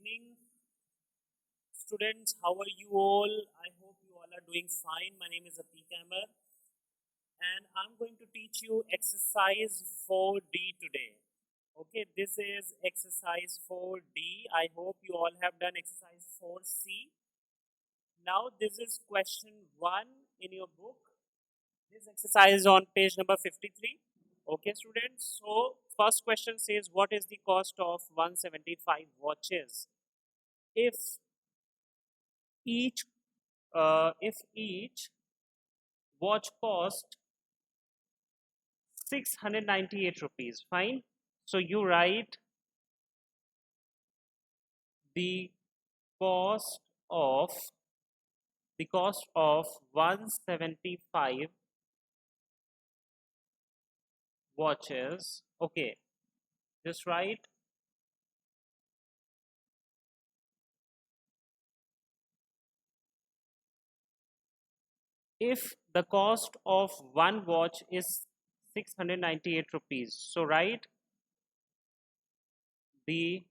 evening, students. How are you all? I hope you all are doing fine. My name is Atik Ahmed, and I'm going to teach you exercise 4D today. Okay, this is exercise 4D. I hope you all have done exercise 4C. Now, this is question 1 in your book. This exercise is on page number 53. Okay, students. So, first question says, what is the cost of 175 watches? If each if each watch cost 698 rupees, fine. So you write the cost of the cost of 175 watches. Okay, just write if the cost of one watch is 698 rupees. So write the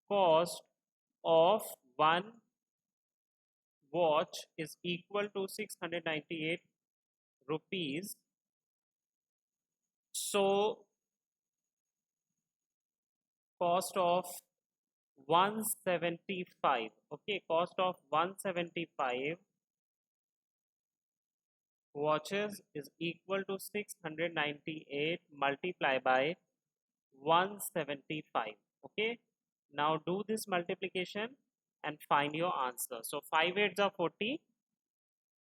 cost of one watch is equal to 698 rupees. So cost of 175, okay, cost of 175 watches is equal to 698 multiplied by 175. Okay, now do this multiplication and find your answer. So 5 8s are 40,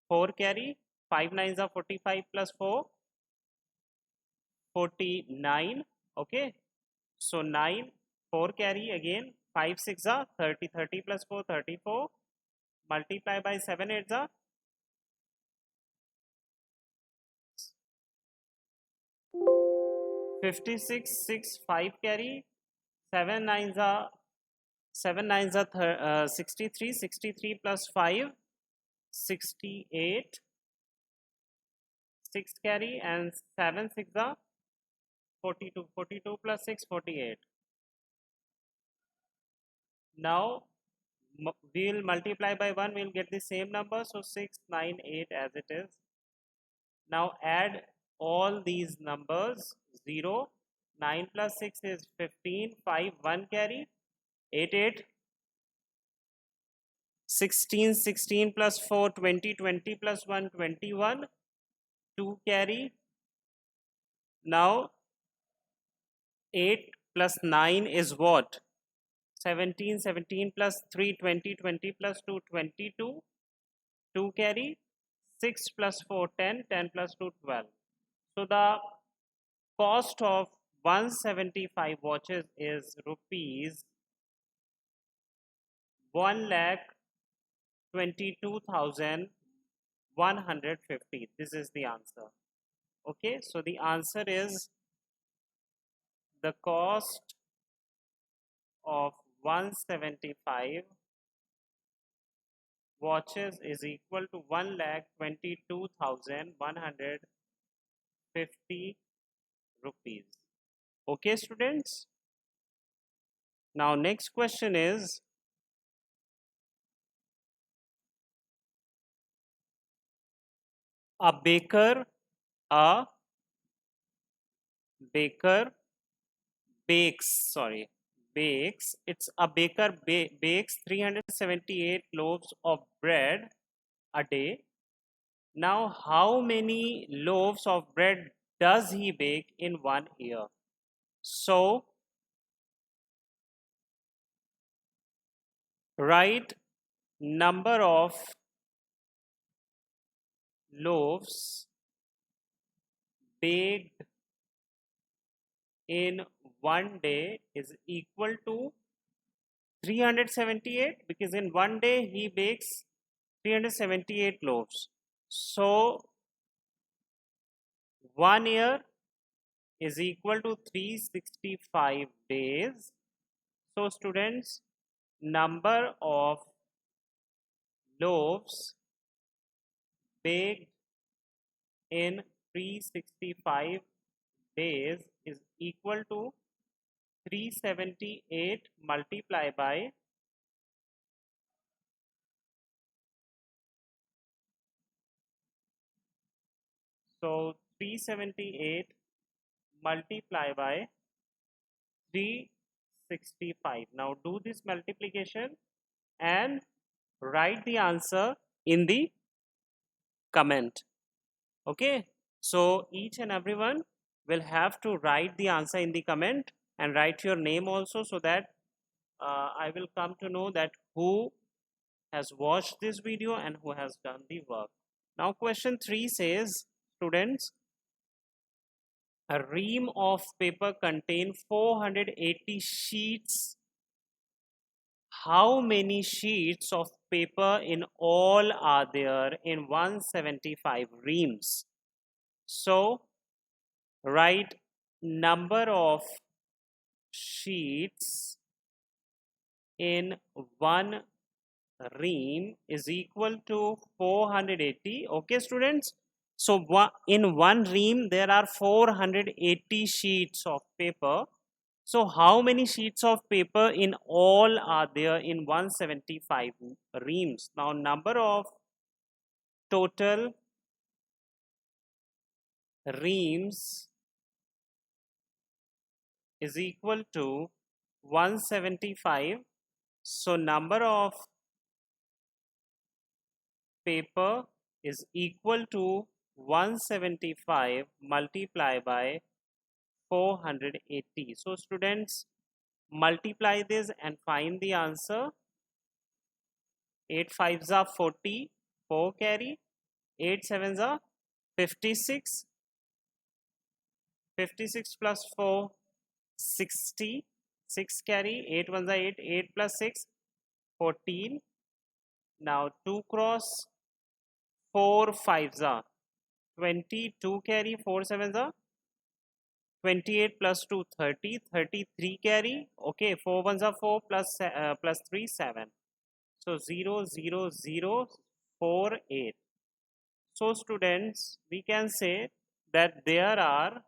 4 carry, 5 9s are 45 plus 4 49. Okay, so 9 4 carry again, 5 6 are 30, 30 plus 4 34, multiply by 7 8s are 56 6 5 carry, 7 9s are 63, 63 plus 5 68, 6 carry, and 7 6 are 42, 42 plus 6 48. Now we will multiply by 1, we will get the same number, so 698 as it is. Now add all these numbers. 0, 9 plus 6 is 15, 5 1 carry, 8 8, 16 16 plus 4 20, 20 plus 1 21, 2 carry. Now 8 plus 9 is what? 17, 17 plus 3 20, 20 plus 2 22, 2 carry, 6 plus 4 10, 10 plus 2 12. So the cost of 175 watches is rupees 1,22,150. This is the answer. Okay, so the answer is the cost of 175 watches is equal to 1,22,150 rupees. Okay, students. Now, next question is, a baker, a baker bakes, it's a baker bakes 378 loaves of bread a day. Now, how many loaves of bread does he bake in 1 year? So, write number of loaves baked in 1 day is equal to 378, because in 1 day he bakes 378 loaves. So 1 year is equal to 365 days. So students, number of loaves baked in 365 days is equal to 378 multiplied by So 378 multiply by 365. Now do this multiplication and write the answer in the comment. Okay, so each and everyone will have to write the answer in the comment and write your name also, so that I will come to know that who has watched this video and who has done the work. Now question 3 says, students, a ream of paper contain 480 sheets. How many sheets of paper in all are there in 175 reams? So write number of sheets in one ream is equal to 480. Okay, students. So in one ream there are 480 sheets of paper. So how many sheets of paper in all are there in 175 reams? Now number of total reams is equal to 175. So number of paper is equal to 175 multiplied by 480. So students, multiply this and find the answer. 8 5s are 40, 4 carry, 8 7s are 56, 56 plus 4 60, 6 carry, 8 1s are 8, 8 plus 6 14. Now 2 cross 4 5s are 20, 2 carry, 4 7s are 28 plus 2 30, 33 carry. Okay, 4 ones are 4 plus 3 7. So 0 0 0 4 8. So students, we can say that there are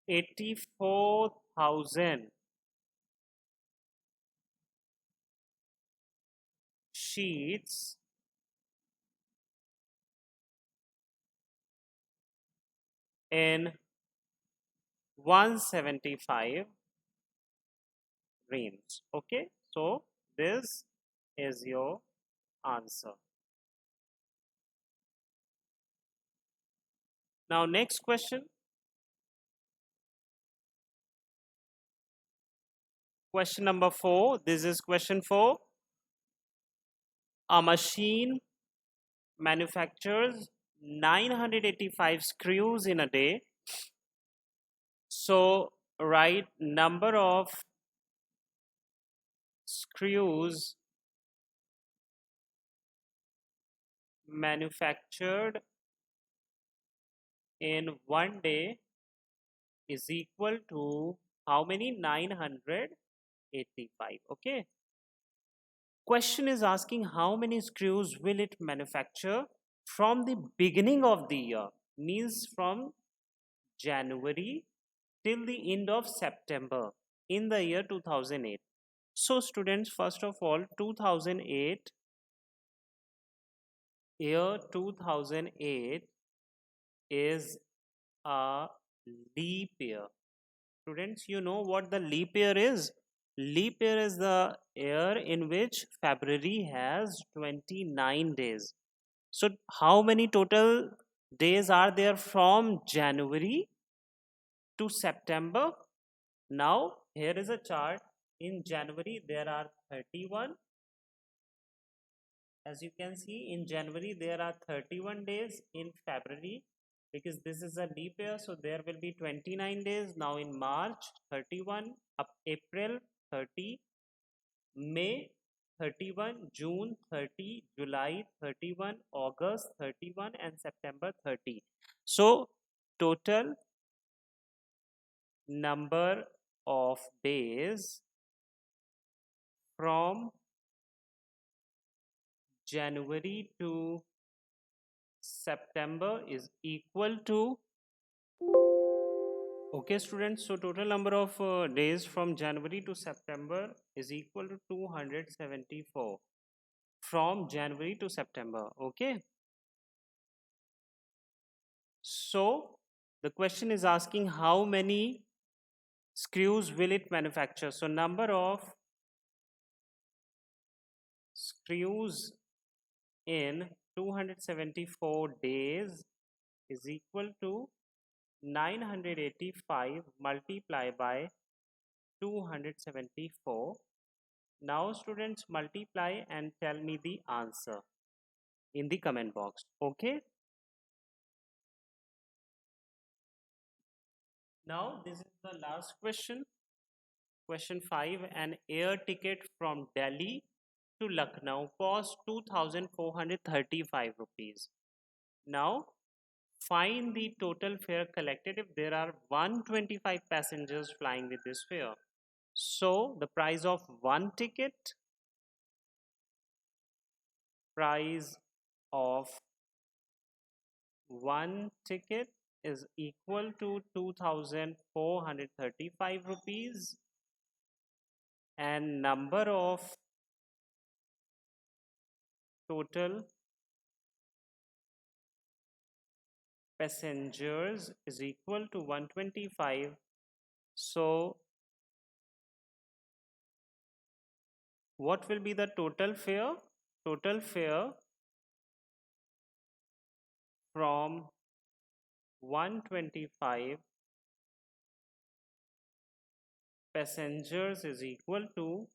84,000 sheets in 175 reams. Okay, so this is your answer. Now next question. Question number 4. This is question 4. A machine manufactures 985 screws in a day. So write number of screws manufactured in one day is equal to how many? 985. Okay. Question is asking how many screws will it manufacture from the beginning of the year, means from January till the end of September in the year 2008. So students, first of all, 2008, year 2008 is a leap year. Students, you know what the leap year is? Leap year is the year in which February has 29 days. So how many total days are there from January to September? Now here is a chart. In January there are 31. As you can see, in January there are 31 days. In February, because this is a leap year, so there will be 29 days. Now in March 31, up April 30, May 31, June 30, July 31, August 31, and September 30. So total number of days from January to September is equal to, okay students, so total number of days from January to September is equal to 274 from January to September. Okay, So the question is asking how many screws will it manufacture. So number of screws in 274 days is equal to 985 multiplied by 274. Now students, multiply and tell me the answer in the comment box. Okay. Now this is the last question. Question 5. An air ticket from Delhi to Lucknow costs 2,435 rupees. Now find the total fare collected if there are 125 passengers flying with this fare. So the price of price of one ticket is equal to 2,435 rupees, and number of total passengers is equal to 125. So what will be the total fare? Total fare from 125 passengers is equal to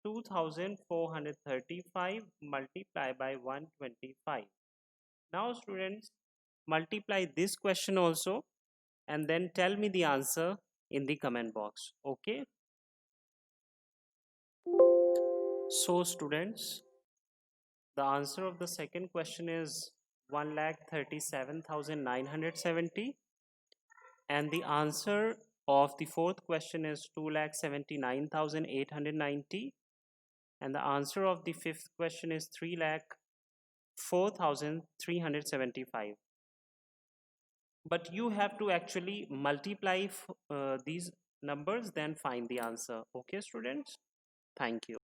2,435 multiplied by 125. Now students, multiply this question also and then tell me the answer in the comment box. Okay. So students, the answer of the second question is 1,37,970, and the answer of the fourth question is 2,79,890, and the answer of the fifth question is 3,04,375. But you have to actually multiply these numbers, then find the answer. Okay students, thank you.